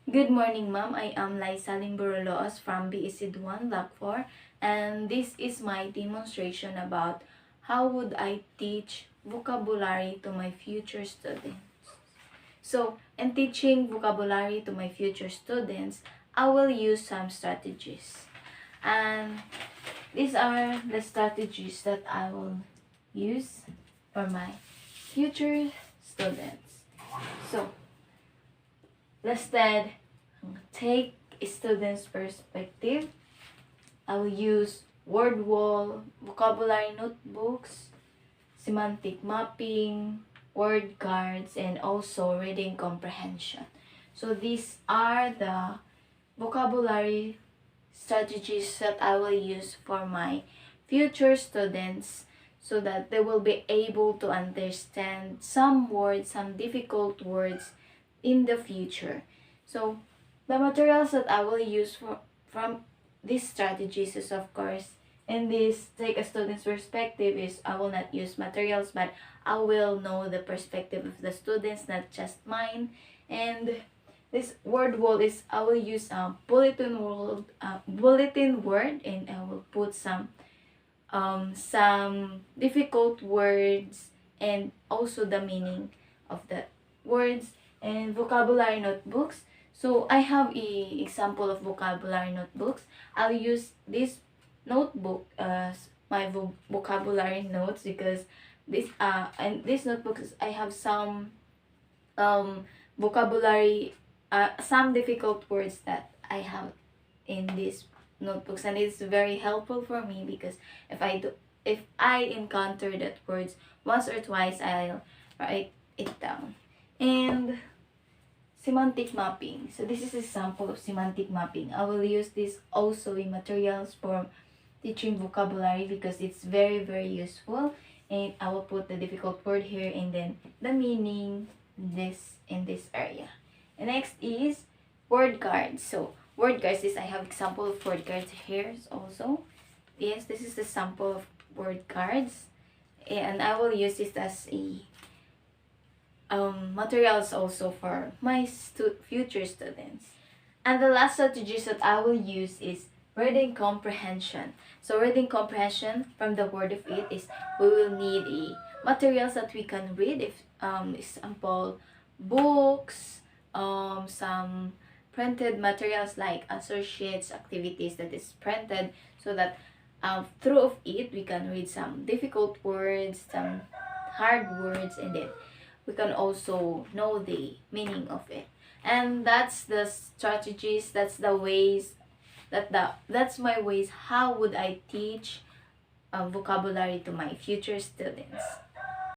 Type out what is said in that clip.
Good morning, ma'am. I am Lysa Roloos from BSC 1 Block 4, and this is my demonstration about how would I teach vocabulary to my future students. So, in teaching vocabulary to my future students, I will use some strategies. And these are the strategies that I will use for my future students. So, instead, take a student's perspective. I will use word wall, vocabulary notebooks, semantic mapping, word cards, and also reading comprehension. So these are the vocabulary strategies that I will use for my future students so that they will be able to understand some words, some difficult words in the future. So the materials that I will use from these strategies is, of course, in this take a student's perspective, is I will not use materials, but I will know the perspective of the students, not just mine. And this word wall is I will use a bulletin word, and I will put some difficult words and also the meaning of the words, and vocabulary notebooks. So I have a example of vocabulary notebooks. I'll use this notebook as my vocabulary notes, because this and this notebooks I have some vocabulary, some difficult words that I have in these notebooks, and it's very helpful for me because if I encounter that words once or twice, I'll write it down. And semantic mapping. So this is a sample of semantic mapping. I will use this also in materials for teaching vocabulary because it's very useful. And I will put the difficult word here and then the meaning in this area. And next is word cards. So word cards is I have example of word cards here also. Yes, this is the sample of word cards. And I will use this as a materials also for my future students. And the last strategies that I will use is reading comprehension. So reading comprehension, from the word of it, is we will need a materials that we can read. If example, books, some printed materials like associates activities that is printed, so that through of it we can read some difficult words, some hard words, and then we can also know the meaning of it. And that's the strategies, that's the ways that's my ways how would I teach vocabulary to my future students.